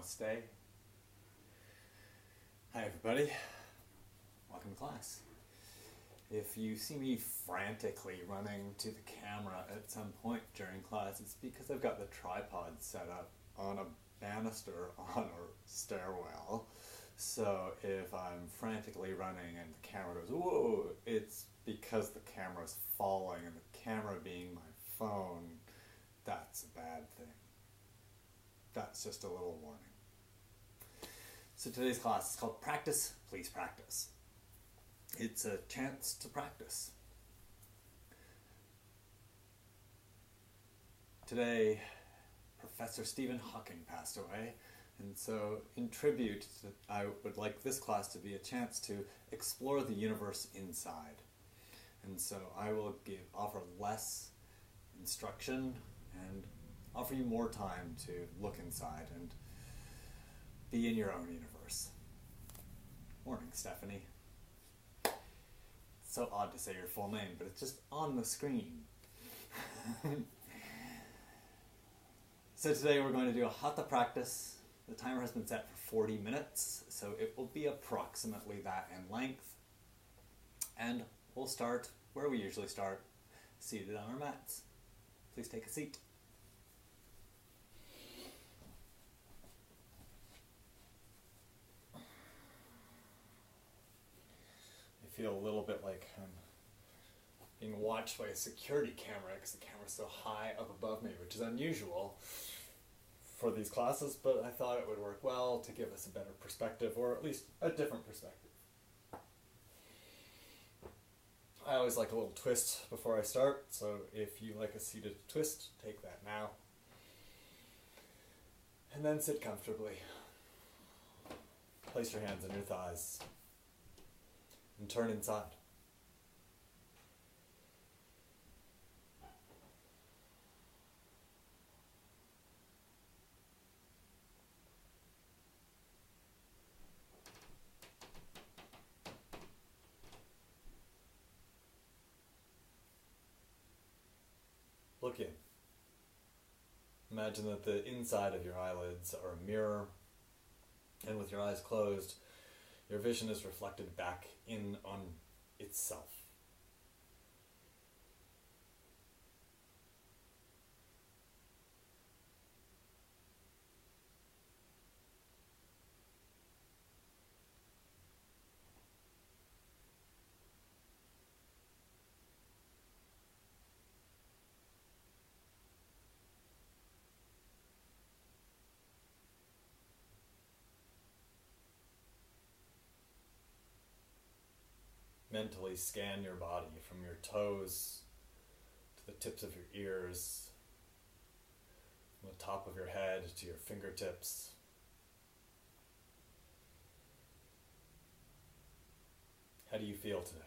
Namaste. Hi everybody, welcome to class. If you see me frantically running to the camera at some point during class, it's because I've got the tripod set up on a banister on a stairwell. So if I'm frantically running and the camera goes, whoa, it's because the camera's falling, and the camera being my phone, that's a bad thing. That's just a little warning. So today's class is called Practice, Please Practice. It's a chance to practice. Today, Professor Stephen Ewashkiw passed away, and so in tribute, I would like this class to be a chance to explore the universe inside. And so I will offer less instruction and offer you more time to look inside and be in your own universe. Morning, Stephanie. It's so odd to say your full name, but it's just on the screen. So today we're going to do a Hatha practice. The timer has been set for 40 minutes, so it will be approximately that in length. And we'll start where we usually start, seated on our mats. Please take a seat. I feel a little bit like I'm being watched by a security camera because the camera's so high up above me, which is unusual for these classes, but I thought it would work well to give us a better perspective, or at least a different perspective. I always like a little twist before I start, so if you like a seated twist, take that now. And then sit comfortably. Place your hands on your thighs and turn inside. Look in. Imagine that the inside of your eyelids are a mirror, and with your eyes closed, your vision is reflected back in on itself. Mentally scan your body from your toes to the tips of your ears, from the top of your head to your fingertips. How do you feel today?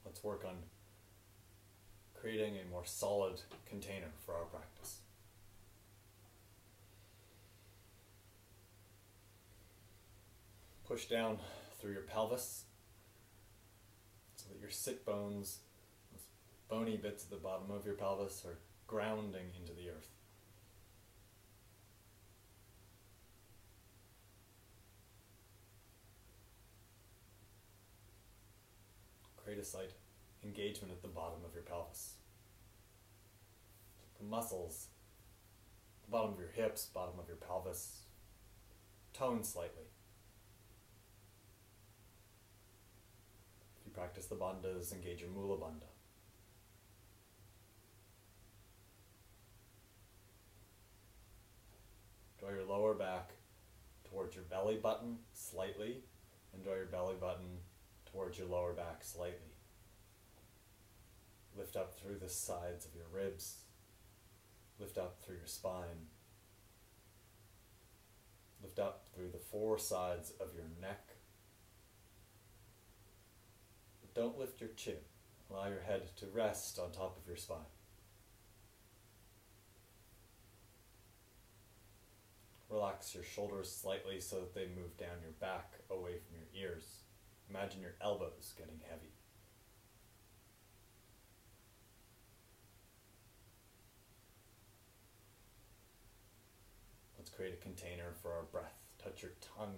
Let's work on creating a more solid container for our practice. Push down through your pelvis so that your sit bones, those bony bits at the bottom of your pelvis, are grounding into the earth. Create a slight engagement at the bottom of your pelvis. The muscles, the bottom of your hips, bottom of your pelvis, tone slightly. If you practice the bandhas, engage your mula bandha. Draw your lower back towards your belly button slightly, and draw your belly button towards your lower back slightly. Lift up through the sides of your ribs. Lift up through your spine. Lift lift up through the four sides of your neck. But don't lift your chin. Allow your head to rest on top of your spine. Relax your shoulders slightly so that they move down your back, away from your ears. Imagine your elbows getting heavy. Let's create a container for our breath. Touch your tongue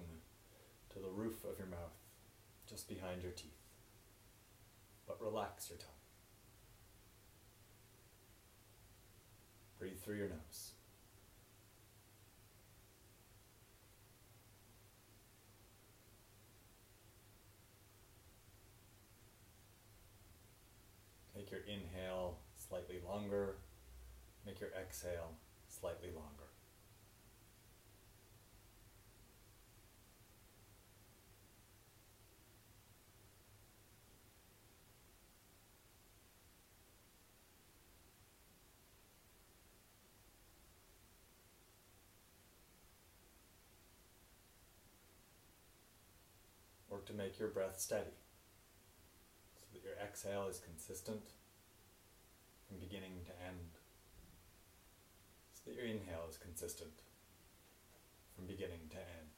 to the roof of your mouth, just behind your teeth. But relax your tongue. Breathe through your nose. Make your inhale slightly longer. Make your exhale slightly longer. Work to make your breath steady so that your exhale is consistent from beginning to end, so that your inhale is consistent from beginning to end.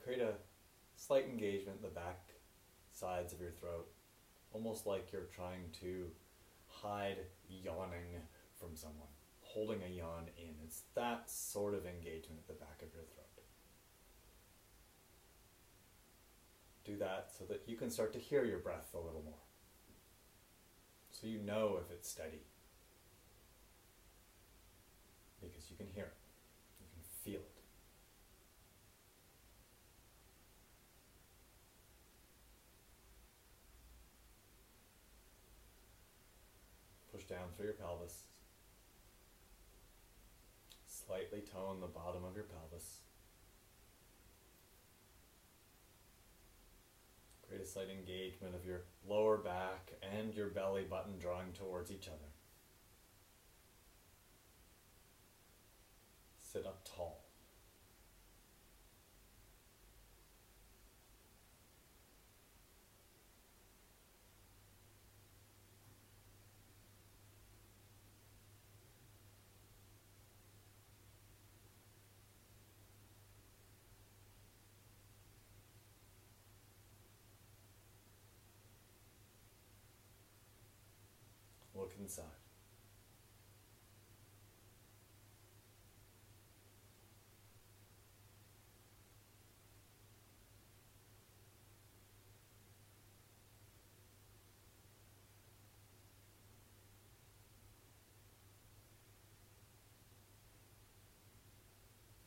Create a slight engagement in the back sides of your throat, almost like you're trying to hide yawning from someone, holding a yawn in. It's that sort of engagement at the back of your throat. Do that so that you can start to hear your breath a little more, so you know if it's steady, because you can hear it, you can feel it. Push down through your pelvis. Slightly tone the bottom of your pelvis. Create a slight engagement of your lower back and your belly button drawing towards each other. Sit up tall. Look inside.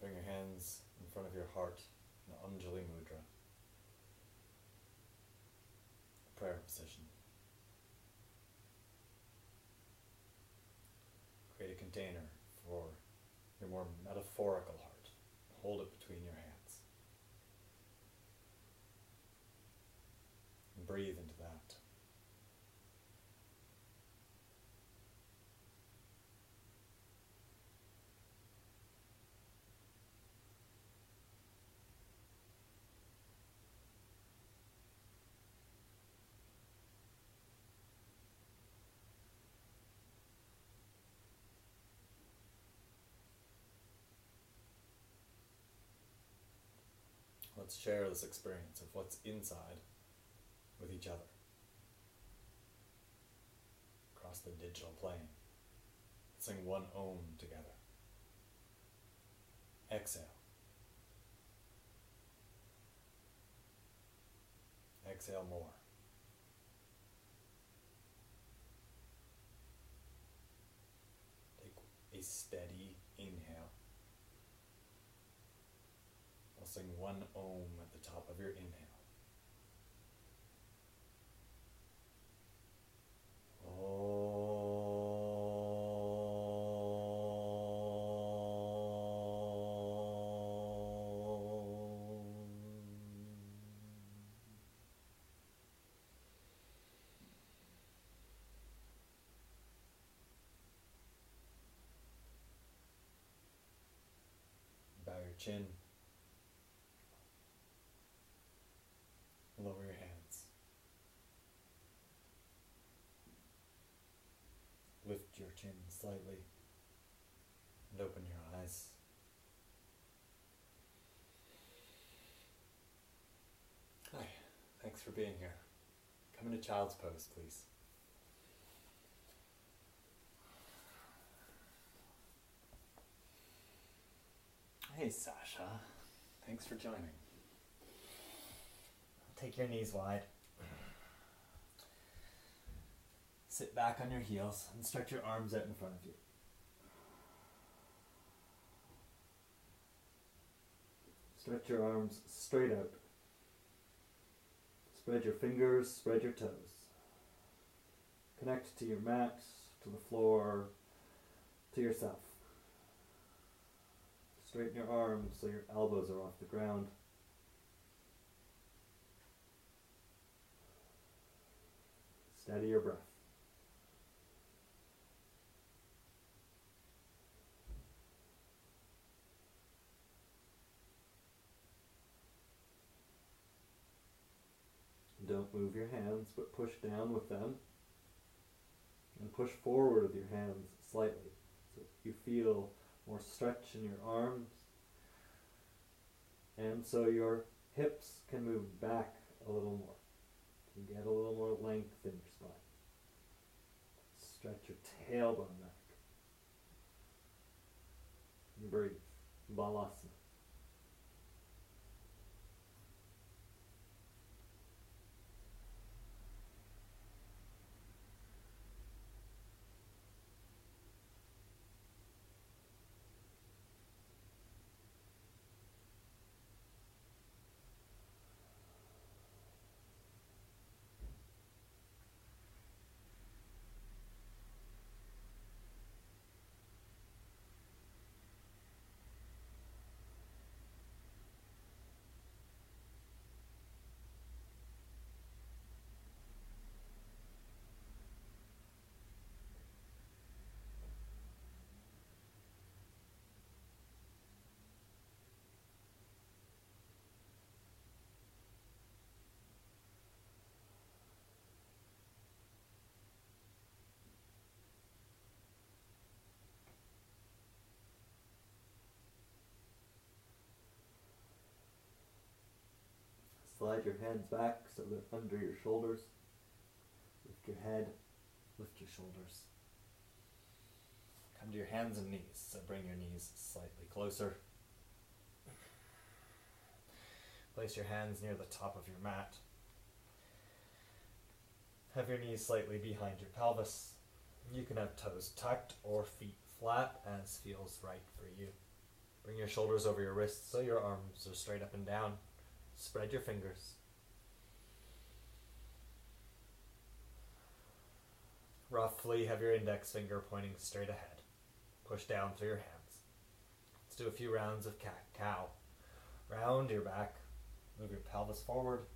Bring your hands in front of your heart in Anjali Mudra, prayer position. Create a container for your more metaphorical heart. Hold it between your hands. And breathe into that. Let's share this experience of what's inside with each other across the digital plane. Sing one Om together. Exhale. Exhale more. Take a steady inhale. We'll sing one Om at the top of your inhale. chin. Lower your hands. Lift your chin slightly and open your eyes. Hi, thanks for being here. Come into child's pose, please. Hey, Sasha. Thanks for joining. Take your knees wide. Sit back on your heels and stretch your arms out in front of you. Stretch your arms straight out. Spread your fingers, spread your toes. Connect to your mat, to the floor, to yourself. Straighten your arms so your elbows are off the ground. Steady your breath. Don't move your hands, but push down with them. And push forward with your hands slightly, so you feel more stretch in your arms. And so your hips can move back a little more. You get a little more length in your spine. Stretch your tailbone back. And breathe. Balasana. Slide your hands back so they're under your shoulders. Lift your head, lift your shoulders. Come to your hands and knees, so bring your knees slightly closer. Place your hands near the top of your mat. Have your knees slightly behind your pelvis. You can have toes tucked or feet flat as feels right for you. Bring your shoulders over your wrists so your arms are straight up and down. Spread your fingers. Roughly have your index finger pointing straight ahead. Push down through your hands. Let's do a few rounds of cat-cow. Round your back. Move your pelvis forward.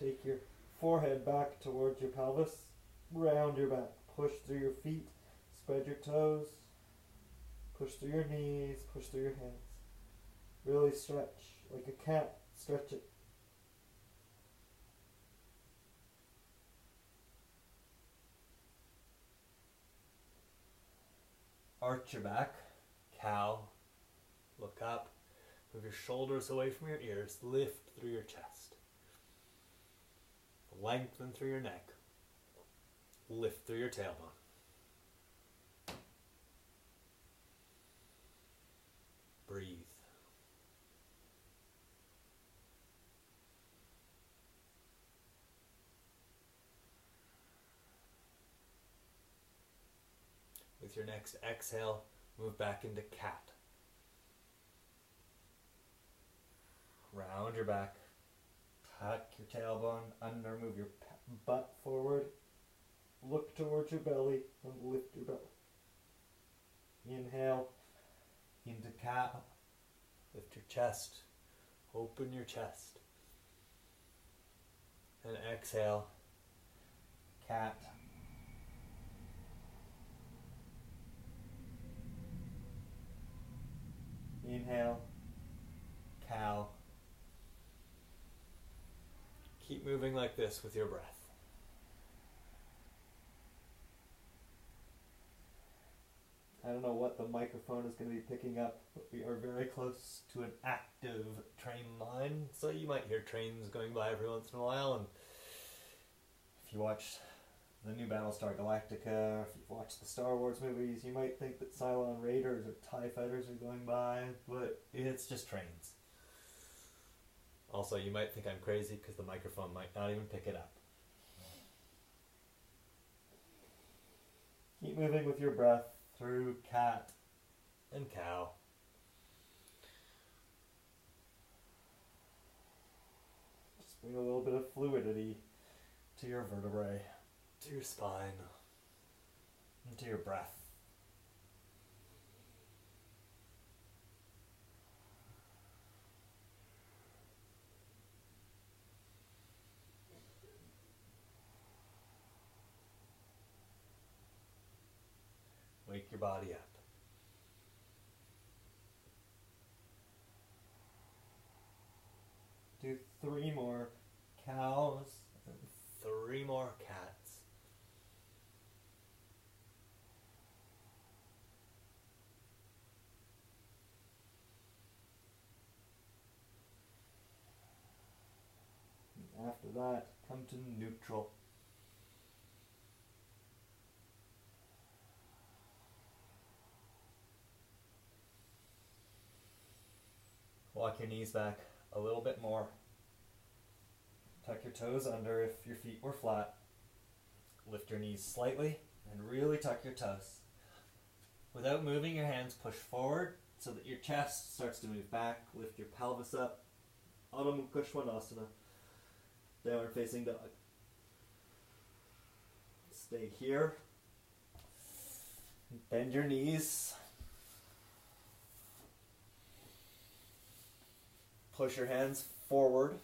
Take your forehead back towards your pelvis. Round your back. Push through your feet. Spread your toes. Push through your knees. Push through your hands. Really stretch. Like a cat, stretch it. Arch your back, cow, look up, move your shoulders away from your ears, lift through your chest. Lengthen through your neck, lift through your tailbone. Breathe. With your next exhale, move back into cat. Round your back. Tuck your tailbone under, move your butt forward. Look towards your belly and lift your belly. Inhale into cat. Lift your chest. Open your chest. And exhale, cat. Inhale, cow. Keep moving like this with your breath. I don't know what the microphone is going to be picking up, but we are very close to an active train line. So you might hear trains going by every once in a while, and If you watched the new Battlestar Galactica, if you've watched the Star Wars movies, you might think that Cylon Raiders or TIE Fighters are going by, but it's just trains. also you might think I'm crazy because the microphone might not even pick it up. Keep moving with your breath through cat. And cow. Just bring a little bit of fluidity to your vertebrae, To your spine. and to your breath. Wake your body up. Do 3 more cows. 3 more cats. After that, come to neutral. Walk your knees back a little bit more. Tuck your toes under if your feet were flat. Lift your knees slightly and really tuck your toes. Without moving your hands, push forward so that your chest starts to move back. Lift your pelvis up. Adho Mukha Svanasana. Downward facing dog. Stay here. Bend your knees. Push your hands forward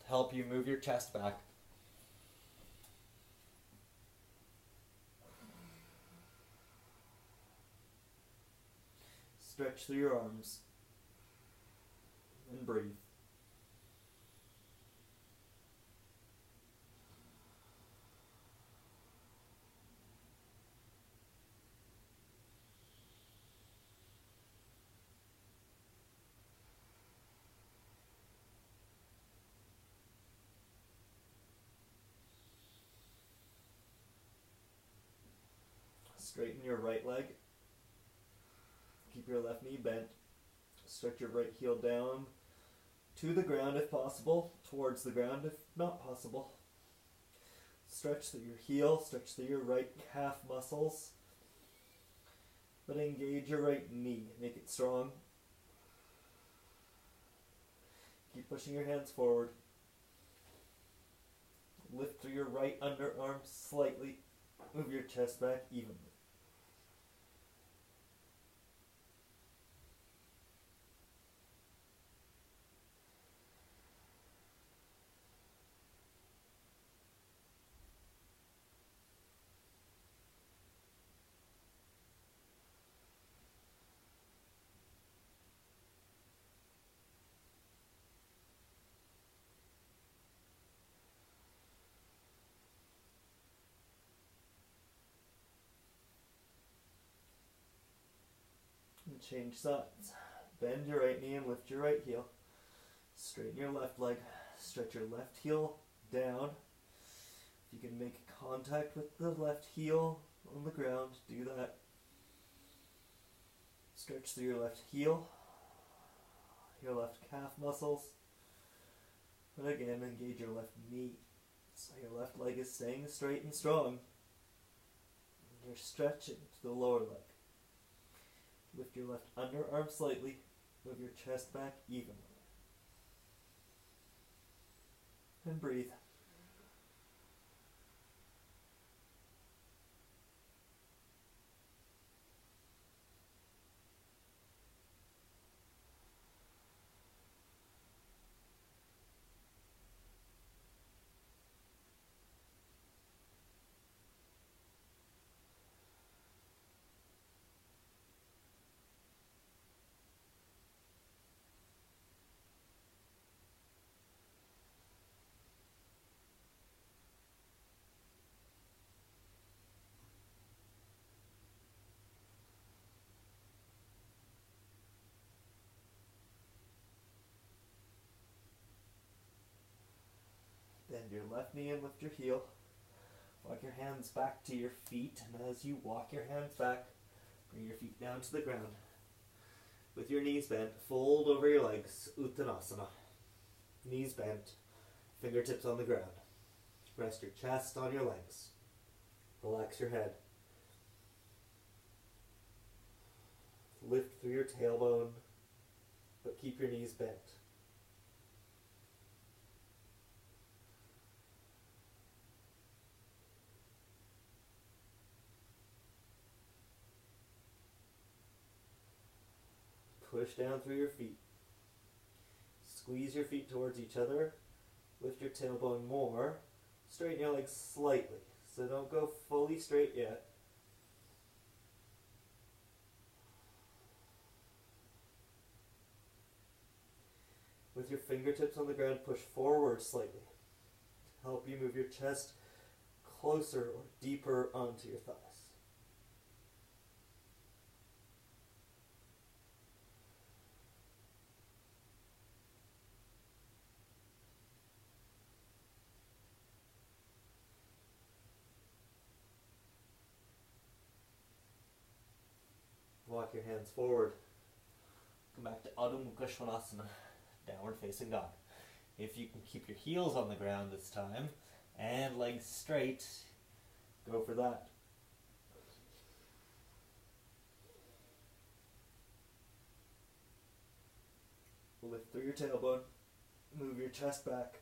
to help you move your chest back. Stretch through your arms and breathe. Straighten your right leg. Keep your left knee bent. Stretch your right heel down to the ground if possible, towards the ground if not possible. Stretch through your heel, stretch through your right calf muscles, but engage your right knee. Make it strong. Keep pushing your hands forward. Lift through your right underarm slightly. Move your chest back evenly. And change sides. Bend your right knee and lift your right heel. Straighten your left leg. Stretch your left heel down. If you can make contact with the left heel on the ground, do that. Stretch through your left heel, your left calf muscles, and again engage your left knee. So your left leg is staying straight and strong. And you're stretching to the lower leg. Lift your left underarm slightly, move your chest back evenly. And breathe. Bend your left knee and lift your heel. Walk your hands back to your feet, and as you walk your hands back, bring your feet down to the ground. With your knees bent, fold over your legs, Uttanasana. Knees bent, fingertips on the ground. Rest your chest on your legs. Relax your head. Lift through your tailbone, but keep your knees bent. Push down through your feet. Squeeze your feet towards each other. Lift your tailbone more. Straighten your legs slightly, so don't go fully straight yet. With your fingertips on the ground, push forward slightly to help you move your chest closer or deeper onto your thighs. Walk your hands forward. Come back to Adho Mukha Svanasana, downward facing dog. If you can keep your heels on the ground this time and legs straight, go for that. Lift through your tailbone, move your chest back.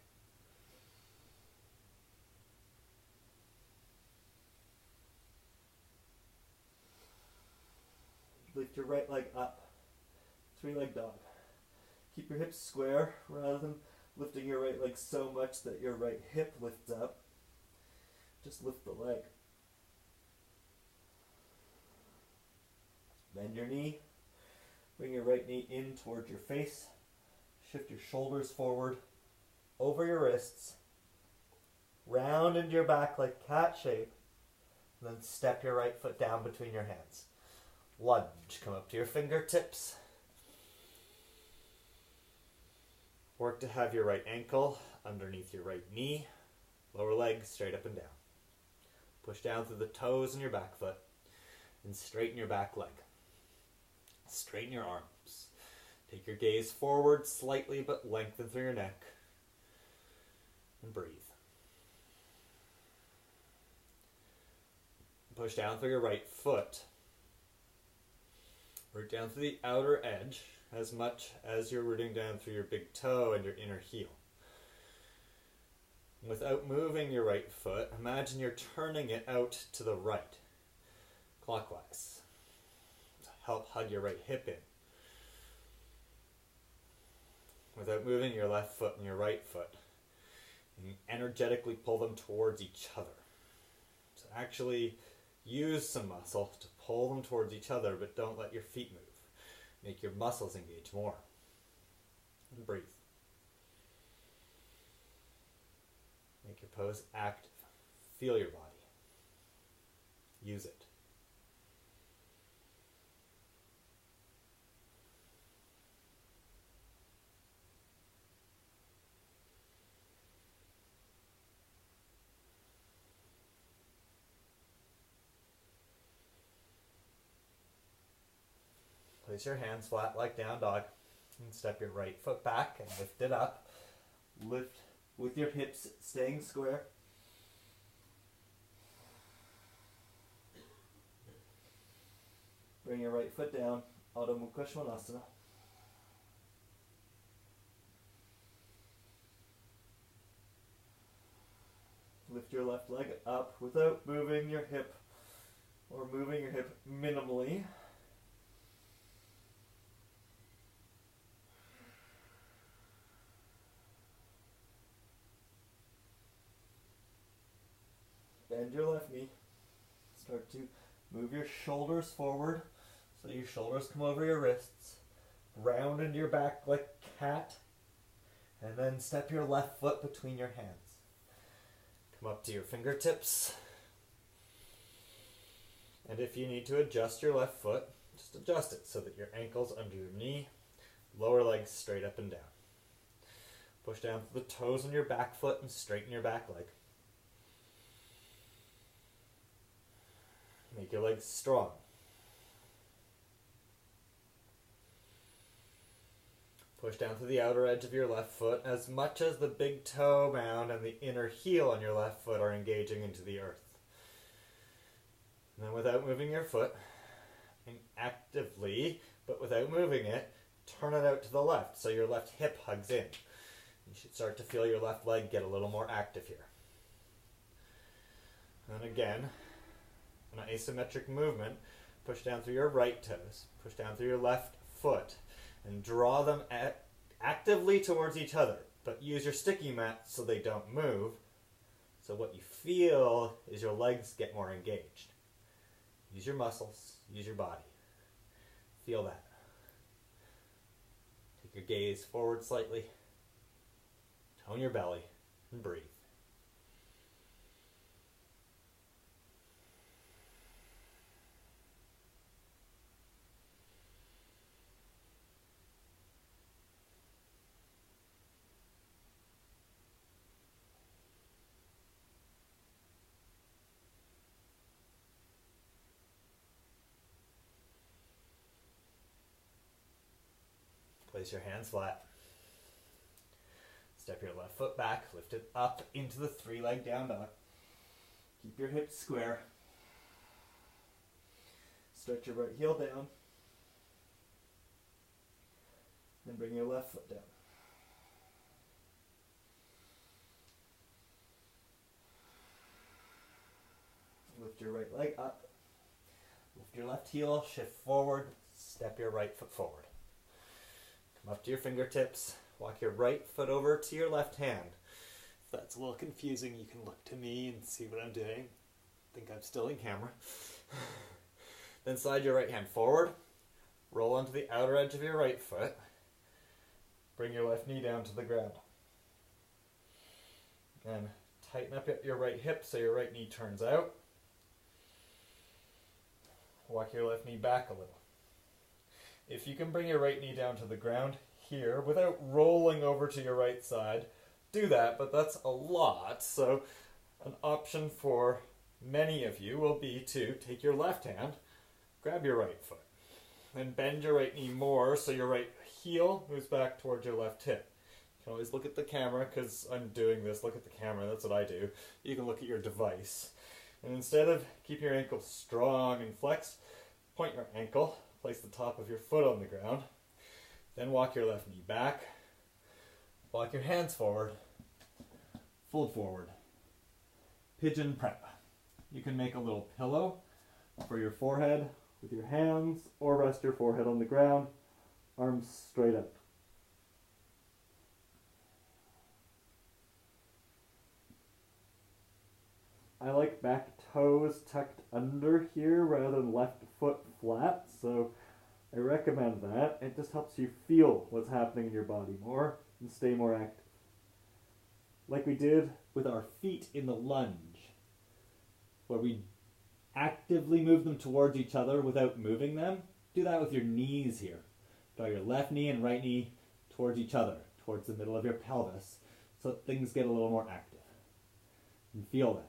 Lift your right leg up, three-leg dog. Keep your hips square rather than lifting your right leg so much that your right hip lifts up. Just lift the leg. Bend your knee. Bring your right knee in towards your face. Shift your shoulders forward, over your wrists. Round into your back like cat shape. And then step your right foot down between your hands. Lunge. Come up to your fingertips. Work to have your right ankle underneath your right knee. Lower leg straight up and down. Push down through the toes in your back foot. And straighten your back leg. Straighten your arms. Take your gaze forward slightly, but lengthen through your neck. And breathe. Push down through your right foot. Root down through the outer edge as much as you're rooting down through your big toe and your inner heel. Without moving your right foot, imagine you're turning it out to the right, clockwise. To help hug your right hip in. Without moving your left foot and your right foot. And you energetically pull them towards each other. So actually use some muscle to pull them towards each other, but don't let your feet move. Make your muscles engage more. And breathe. Make your pose active. Feel your body. Use it. Place your hands flat like down dog. And step your right foot back and lift it up. Lift with your hips staying square. Bring your right foot down. Adho Mukha Svanasana. Lift your left leg up without moving your hip or moving your hip minimally. Bend your left knee. Start to move your shoulders forward so your shoulders come over your wrists. Round into your back like cat. And then step your left foot between your hands. Come up to your fingertips. And if you need to adjust your left foot, just adjust it so that your ankle's under your knee, lower leg straight up and down. Push down to the toes on your back foot and straighten your back leg. Make your legs strong. Push down to the outer edge of your left foot as much as the big toe mound and the inner heel on your left foot are engaging into the earth. And then without moving your foot, and actively, but without moving it, turn it out to the left so your left hip hugs in. You should start to feel your left leg get a little more active here. And again, an asymmetric movement, push down through your right toes, push down through your left foot, and draw them actively towards each other, but use your sticky mat so they don't move. So what you feel is your legs get more engaged. Use your muscles, use your body. Feel that. Take your gaze forward slightly, tone your belly, and breathe. Place your hands flat. Step your left foot back, lift it up into the three-leg down dog. Keep your hips square. Stretch your right heel down. Then bring your left foot down. Lift your right leg up. Lift your left heel, shift forward, step your right foot forward. Come up to your fingertips, walk your right foot over to your left hand. If that's a little confusing, you can look to me and see what I'm doing. I think I'm still in camera. Then slide your right hand forward, roll onto the outer edge of your right foot, bring your left knee down to the ground. And tighten up your right hip so your right knee turns out. Walk your left knee back a little. If you can bring your right knee down to the ground here without rolling over to your right side, do that, but that's a lot. So an option for many of you will be to take your left hand, grab your right foot, and bend your right knee more so your right heel moves back towards your left hip. You can always look at the camera because I'm doing this. Look at the camera, that's what I do. You can look at your device. And instead of keeping your ankle strong and flexed, point your ankle, place the top of your foot on the ground, then walk your left knee back, walk your hands forward, fold forward, pigeon prep. You can make a little pillow for your forehead with your hands or rest your forehead on the ground, arms straight up. I like back toes tucked under here rather than left foot flat, so I recommend that. It just helps you feel what's happening in your body more and stay more active. Like we did with our feet in the lunge, where we actively move them towards each other without moving them. Do that with your knees here. Draw your left knee and right knee towards each other, towards the middle of your pelvis, so that things get a little more active. And feel that.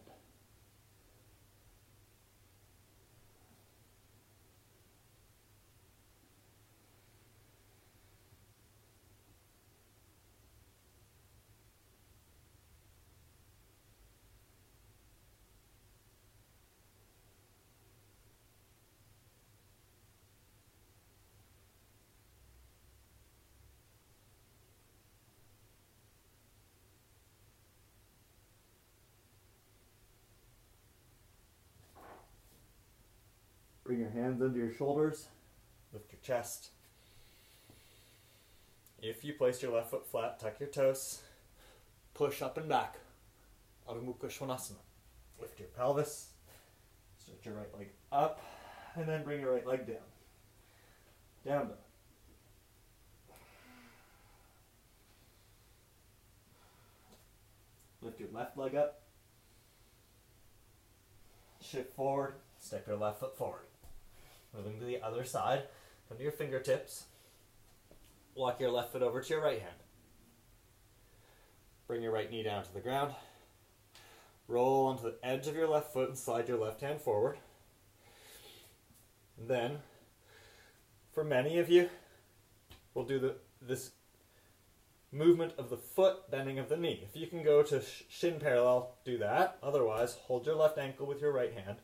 Bring your hands under your shoulders, lift your chest. If you place your left foot flat, tuck your toes, push up and back, Adho Mukha Svanasana. Lift your pelvis, stretch your right leg up, and then bring your right leg down. Down dog. Lift your left leg up, shift forward, step your left foot forward. Moving to the other side, come to your fingertips, walk your left foot over to your right hand. Bring your right knee down to the ground. Roll onto the edge of your left foot and slide your left hand forward. And then, for many of you, we'll do this movement of the foot, bending of the knee. If you can go to shin parallel, do that. Otherwise, hold your left ankle with your right hand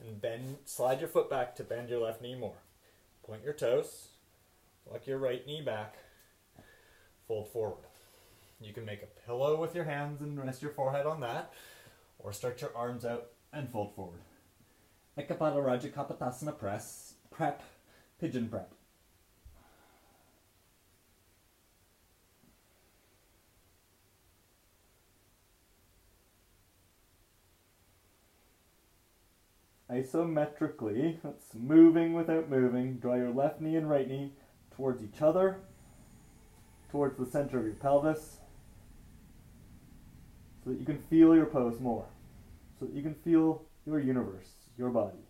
and slide your foot back to bend your left knee more. Point your toes, walk your right knee back, fold forward. You can make a pillow with your hands and rest your forehead on that, or stretch your arms out and fold forward. Ekapada Raja Kapotasana press, prep, pigeon prep. Isometrically, that's moving without moving. Draw your left knee and right knee towards each other, towards the center of your pelvis, so that you can feel your pose more, so that you can feel your universe, your body.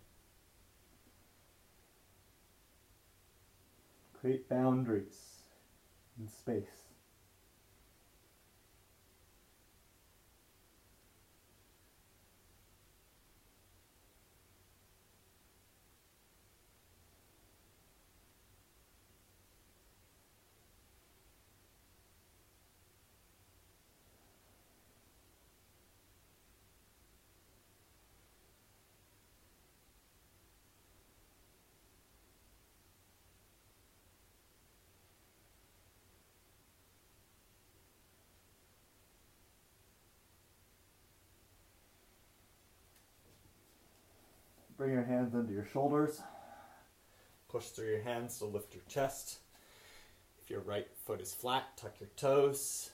Create boundaries in space. Bring your hands under your shoulders. Push through your hands to lift your chest. If your right foot is flat, tuck your toes.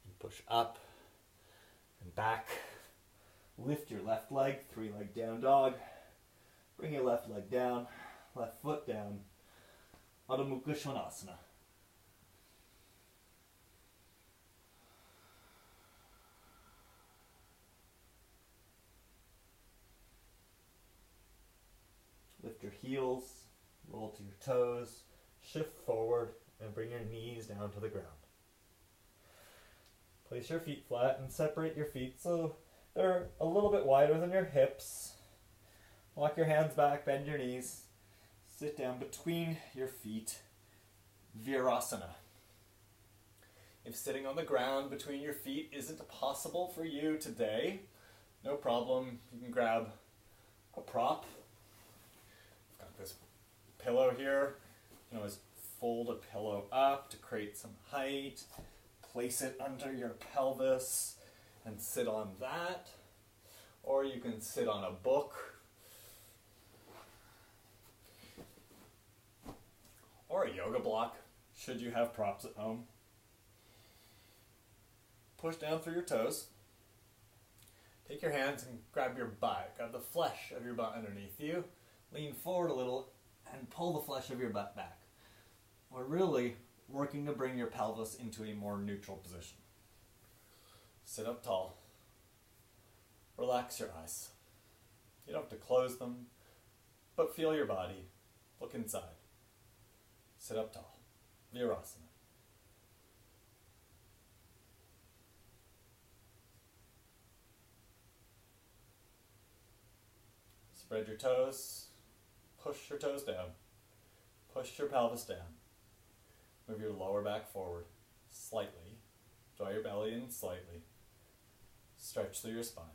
And push up and back. Lift your left leg, 3-leg down dog. Bring your left leg down, left foot down. Adho Mukha Svanasana. Lift your heels, roll to your toes, shift forward, and bring your knees down to the ground. Place your feet flat and separate your feet so they're a little bit wider than your hips. Walk your hands back, bend your knees. Sit down between your feet, Virasana. If sitting on the ground between your feet isn't possible for you today, no problem. You can grab a prop. This pillow here, you can always fold a pillow up to create some height, place it under your pelvis and sit on that, or you can sit on a book, or a yoga block, should you have props at home. Push down through your toes. Take your hands and grab your butt, grab the flesh of your butt underneath you. Lean forward a little and pull the flesh of your butt back. We're really working to bring your pelvis into a more neutral position. Sit up tall. Relax your eyes. You don't have to close them, but feel your body. Look inside. Sit up tall. Virasana. Spread your toes. Push your toes down. Push your pelvis down. Move your lower back forward slightly. Draw your belly in slightly. Stretch through your spine.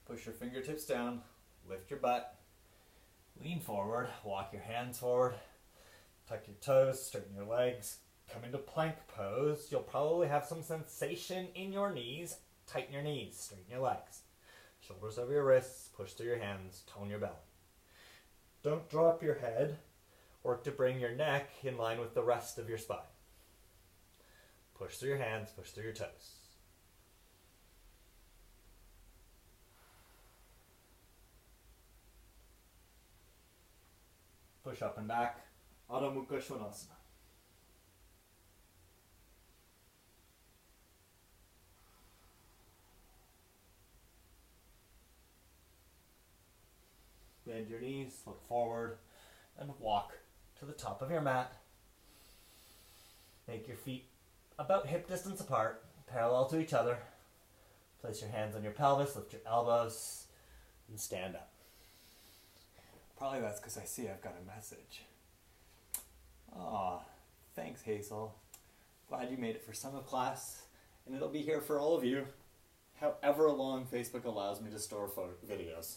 Push your fingertips down, lift your butt, lean forward, walk your hands forward, tuck your toes, straighten your legs, come into plank pose. You'll probably have some sensation in your knees. Tighten your knees, straighten your legs. Shoulders over your wrists, push through your hands, tone your belly. Don't drop your head. Work to bring your neck in line with the rest of your spine. Push through your hands, push through your toes. Push up and back, Adho Mukha Svanasana. Bend your knees, look forward, and walk to the top of your mat. Make your feet about hip distance apart, parallel to each other. Place your hands on your pelvis, lift your elbows, and stand up. Probably that's because I see I've got a message. Aw, thanks Hazel. Glad you made it for some of class, and it'll be here for all of you, however long Facebook allows me to store videos.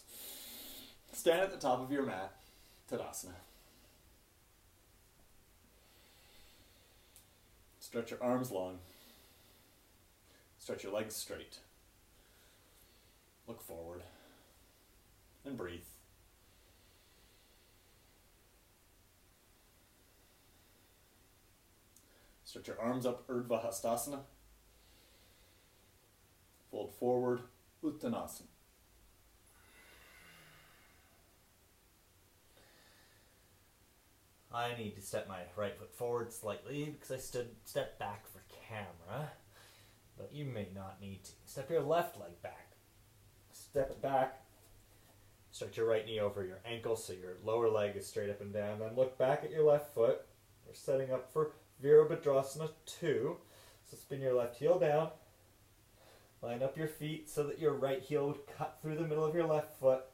Stand at the top of your mat, Tadasana. Stretch your arms long. Stretch your legs straight. Look forward. And breathe. Stretch your arms up, Urdhva Hastasana. Fold forward, Uttanasana. I need to step my right foot forward slightly because I stepped back for camera, but you may not need to. Step your left leg back. Step it back. Stretch your right knee over your ankle so your lower leg is straight up and down. Then look back at your left foot. We're setting up for Virabhadrasana 2. So spin your left heel down. Line up your feet so that your right heel would cut through the middle of your left foot.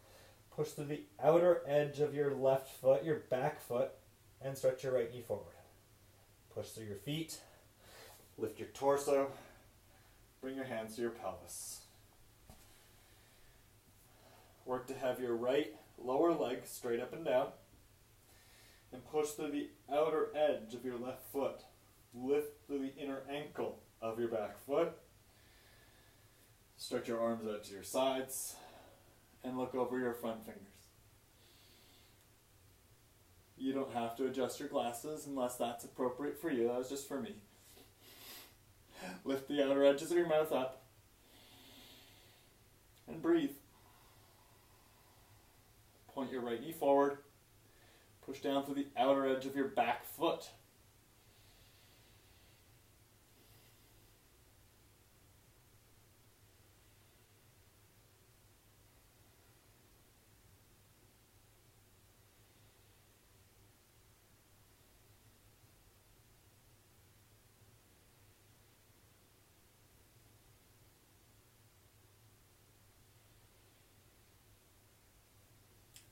Push through the outer edge of your left foot, your back foot, and stretch your right knee forward. Push through your feet. Lift your torso. Bring your hands to your pelvis. Work to have your right lower leg straight up and down. And push through the outer edge of your left foot. Lift through the inner ankle of your back foot. Stretch your arms out to your sides. And look over your front fingers. You don't have to adjust your glasses unless that's appropriate for you. That was just for me. Lift the outer edges of your mouth up. And breathe. Point your right knee forward. Push down through the outer edge of your back foot.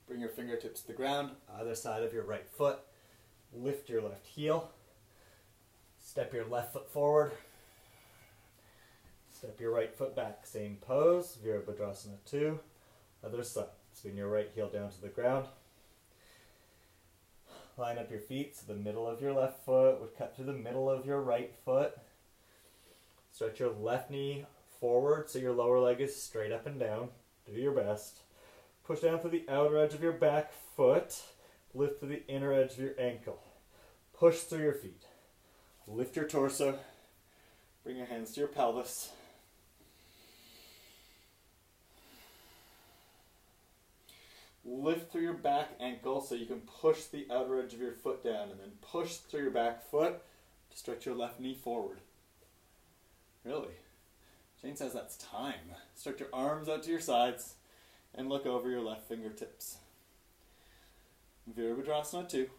Bring your fingertips to the ground, either side of your right foot. Lift your left heel. Step your left foot forward. Step your right foot back. Same pose, Virabhadrasana 2. Other side. Spin your right heel down to the ground. Line up your feet so the middle of your left foot would cut through the middle of your right foot. Stretch your left knee forward so your lower leg is straight up and down. Do your best. Push down through the outer edge of your back foot. Lift through the inner edge of your ankle. Push through your feet. Lift your torso. Bring your hands to your pelvis. Lift through your back ankle so you can push the outer edge of your foot down, and then push through your back foot to stretch your left knee forward. Really? Jane says that's time. Stretch your arms out to your sides. And look over your left fingertips. Virabhadrasana 2.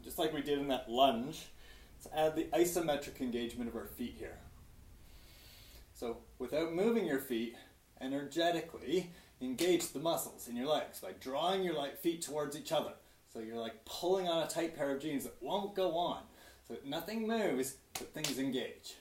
Just like we did in that lunge, let's add the isometric engagement of our feet here. So without moving your feet, energetically engage the muscles in your legs by drawing your feet towards each other. So you're like pulling on a tight pair of jeans that won't go on. So that nothing moves, but things engage.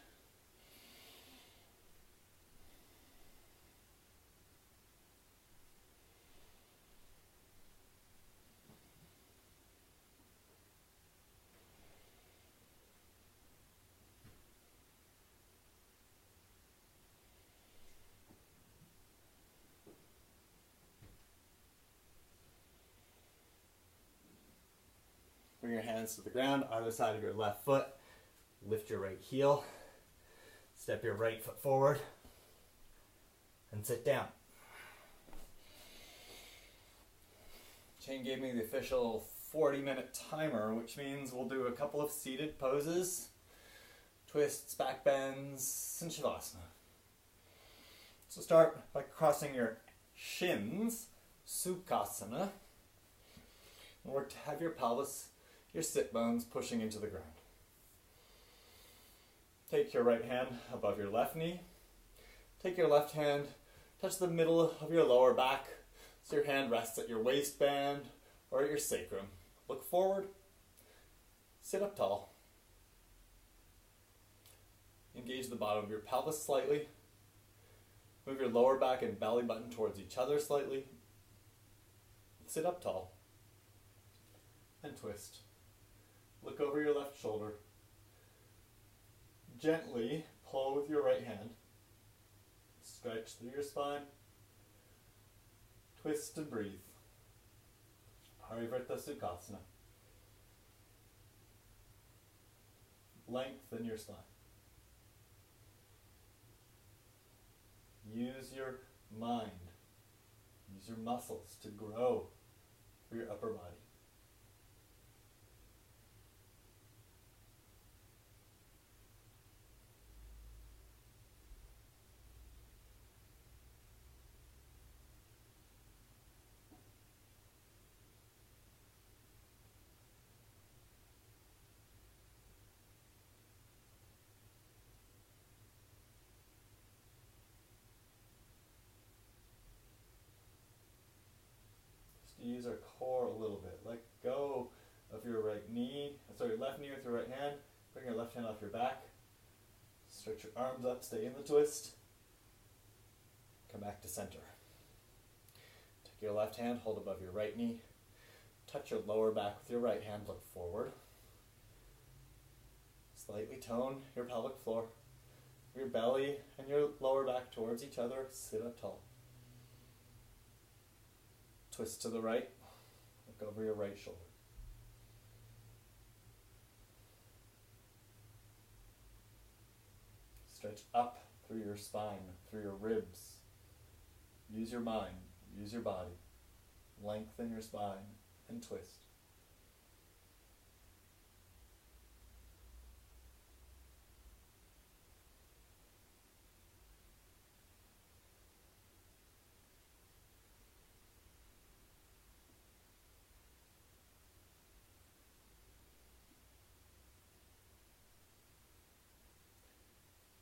Bring your hands to the ground, either side of your left foot. Lift your right heel. Step your right foot forward. And sit down. Shane gave me the official 40-minute timer, which means we'll do a couple of seated poses, twists, back bends, and Shavasana. So start by crossing your shins, Sukhasana, and work to have your pelvis, your sit bones pushing into the ground. Take your right hand above your left knee. Take your left hand, touch the middle of your lower back, so your hand rests at your waistband or at your sacrum. Look forward, sit up tall. Engage the bottom of your pelvis slightly. Move your lower back and belly button towards each other slightly. Sit up tall. And twist. Look over your left shoulder. Gently pull with your right hand. Stretch through your spine. Twist and breathe. Parivarta Sukhasana. Lengthen your spine. Use your mind. Use your muscles to grow for your upper body. Use our core a little bit. Let go of your right knee, left knee with your right hand. Bring your left hand off your back. Stretch your arms up, stay in the twist. Come back to center. Take your left hand, hold above your right knee. Touch your lower back with your right hand, look forward. Slightly tone your pelvic floor. Your belly and your lower back towards each other, sit up tall. Twist to the right, look over your right shoulder. Stretch up through your spine, through your ribs. Use your mind, use your body. Lengthen your spine and twist.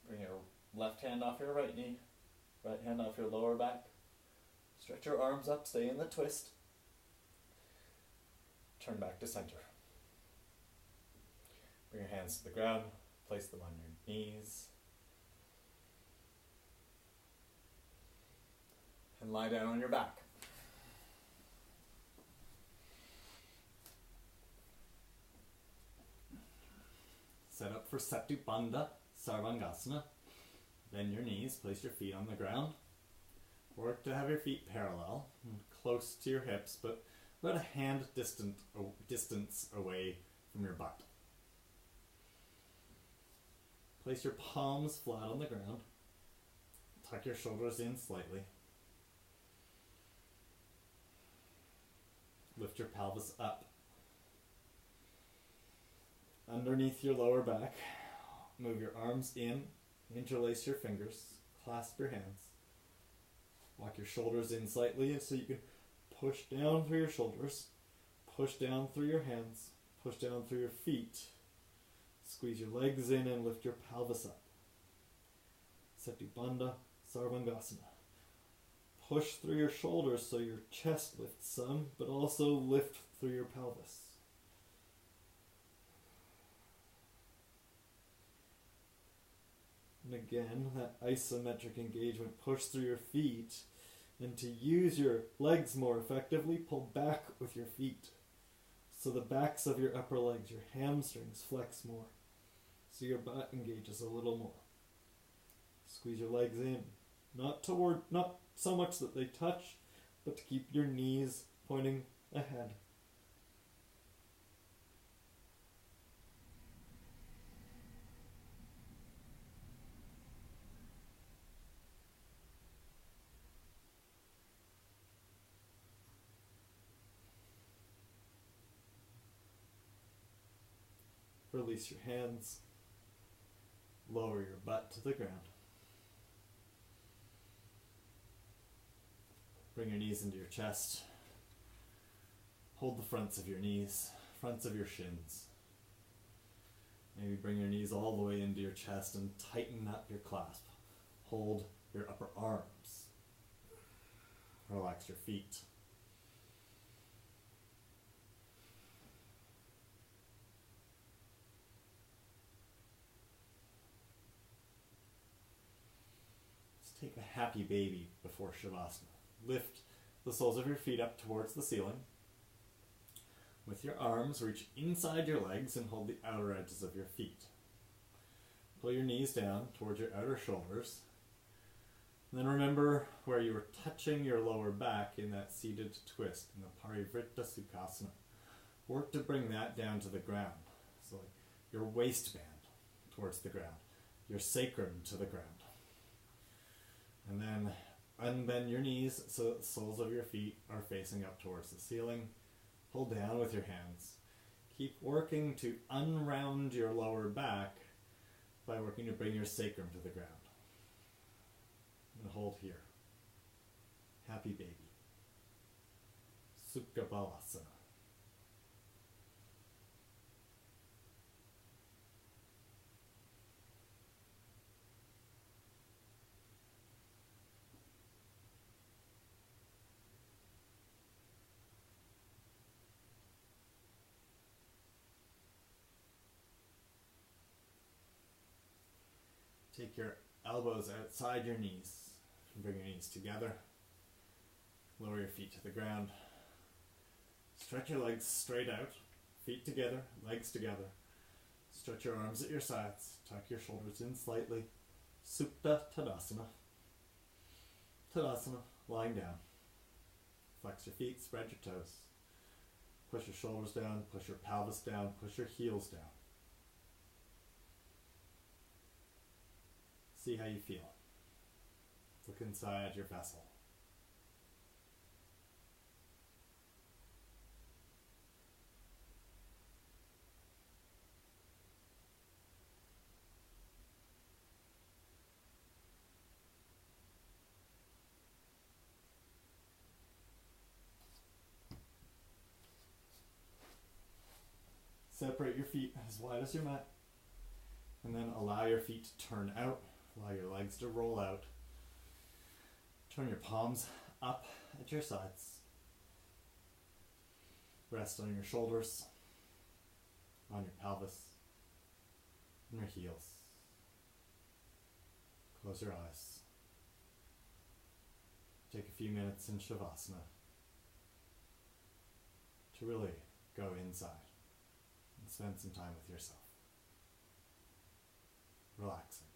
Bring your left hand off your right knee, right hand off your lower back. Stretch your arms up, stay in the twist. Turn back to center. Bring your hands to the ground, place them on your knees. And lie down on your back. Set up for Satipanda, Sarvangasana. Bend your knees, place your feet on the ground. Work to have your feet parallel, and close to your hips, but about a hand distance away from your butt. Place your palms flat on the ground. Tuck your shoulders in slightly. Lift your pelvis up. Underneath your lower back, move your arms in, interlace your fingers, clasp your hands. Walk your shoulders in slightly so you can push down through your shoulders, push down through your hands, push down through your feet. Squeeze your legs in and lift your pelvis up. Satipanda, Sarvangasana. Push through your shoulders so your chest lifts some, but also lift through your pelvis. And again, that isometric engagement, push through your feet, and to use your legs more effectively, pull back with your feet. So the backs of your upper legs, your hamstrings flex more. So your butt engages a little more. Squeeze your legs in. Not so much that they touch, but to keep your knees pointing ahead. Release your hands. Lower your butt to the ground. Bring your knees into your chest. Hold the fronts of your knees, fronts of your shins. Maybe bring your knees all the way into your chest and tighten up your clasp. Hold your upper arms. Relax your feet. Just take a happy baby before Shavasana. Lift the soles of your feet up towards the ceiling. With your arms, reach inside your legs and hold the outer edges of your feet. Pull your knees down towards your outer shoulders. And then remember where you were touching your lower back in that seated twist in the Parivrtta Sukhasana. Work to bring that down to the ground. So like your waistband towards the ground, your sacrum to the ground. And then unbend your knees so the soles of your feet are facing up towards the ceiling. Pull down with your hands. Keep working to unround your lower back by working to bring your sacrum to the ground. And hold here. Happy baby. Sukha Balasana. Take your elbows outside your knees. Bring your knees together. Lower your feet to the ground. Stretch your legs straight out. Feet together, legs together. Stretch your arms at your sides. Tuck your shoulders in slightly. Supta Tadasana. Tadasana, lying down. Flex your feet, spread your toes. Push your shoulders down, push your pelvis down, push your heels down. See how you feel. Look inside your vessel. Separate your feet as wide as your mat, and then allow your feet to turn out. Allow your legs to roll out. Turn your palms up at your sides. Rest on your shoulders, on your pelvis, and your heels. Close your eyes. Take a few minutes in Shavasana to really go inside and spend some time with yourself. Relaxing.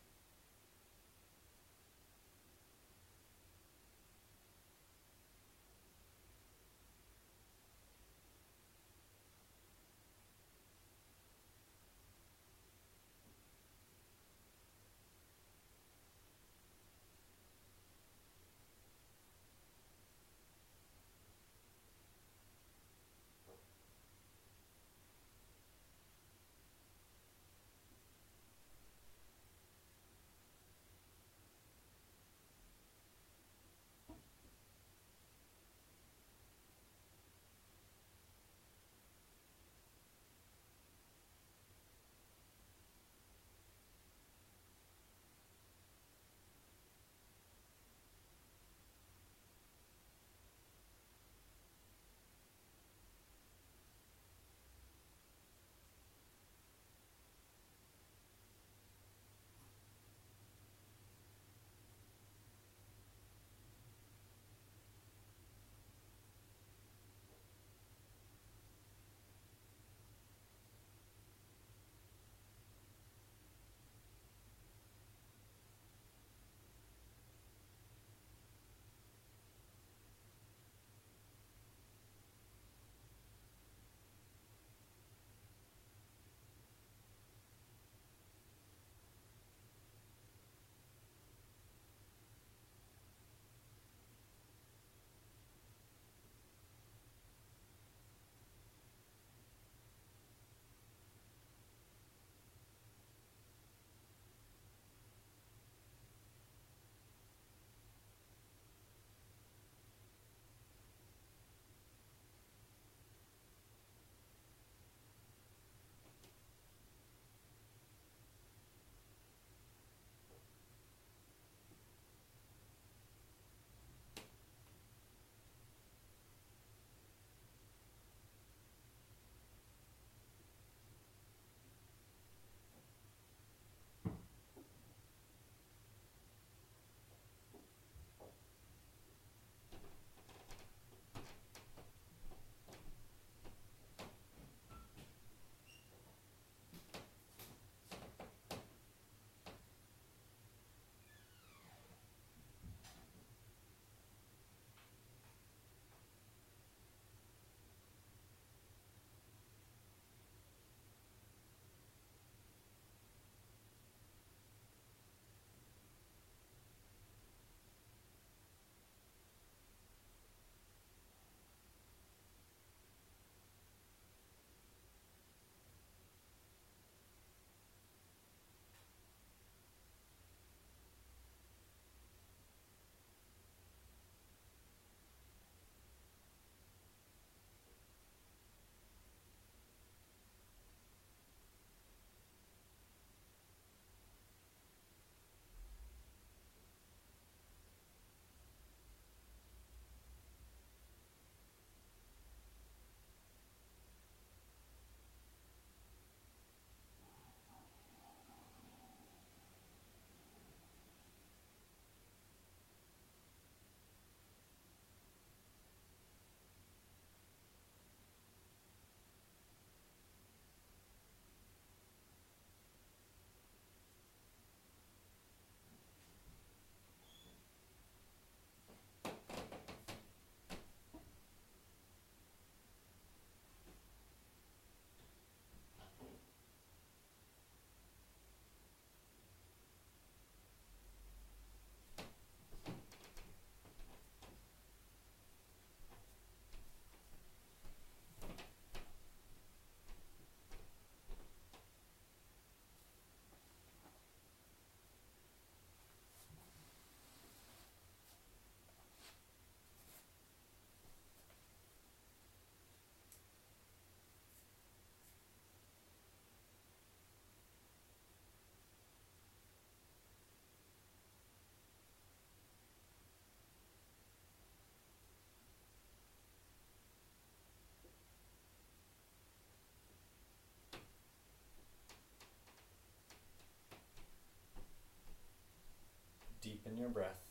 your breath.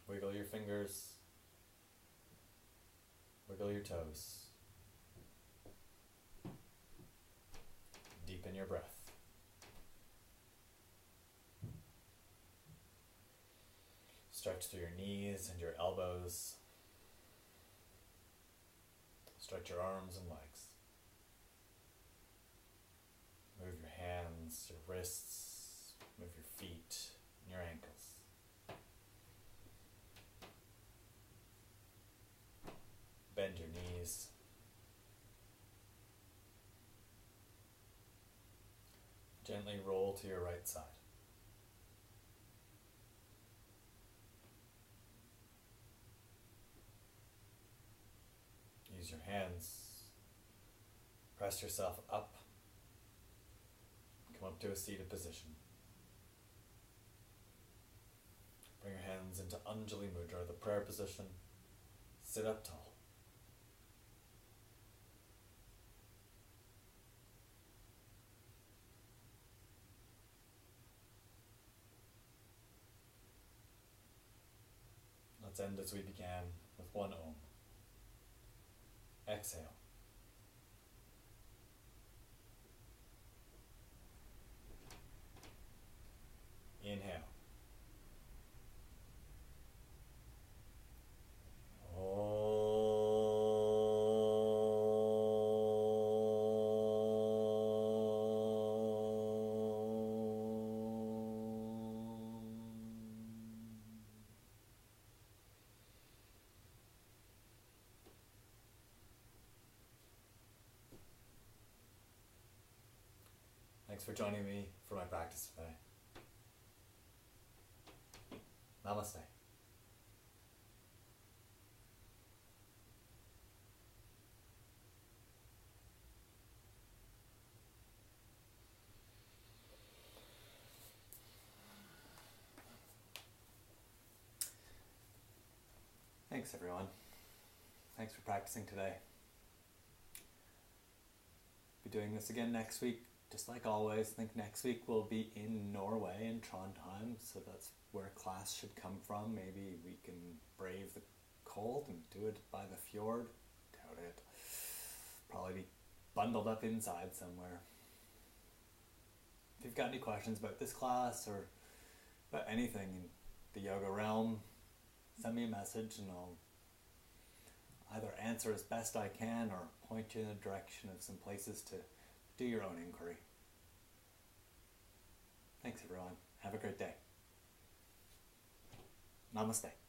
Wiggle your fingers. Wiggle your toes. Deepen your breath. Stretch through your knees and your elbows. Stretch your arms and legs. Move your hands, your wrists, move your feet and your ankles. Bend your knees. Gently roll to your right side. Use your hands. Press yourself up. Come up to a seated position. Bring your hands into Anjali Mudra, the prayer position. Sit up tall. Let's end as we began, with one Om. Exhale. Inhale. Thanks for joining me for my practice today. Namaste. Thanks everyone. Thanks for practicing today. Be doing this again next week. Just like always, I think next week we'll be in Norway, in Trondheim, so that's where class should come from. Maybe we can brave the cold and do it by the fjord. Doubt it. Probably be bundled up inside somewhere. If you've got any questions about this class or about anything in the yoga realm, send me a message and I'll either answer as best I can or point you in the direction of some places to do your own inquiry. Thanks everyone. Have a great day. Namaste.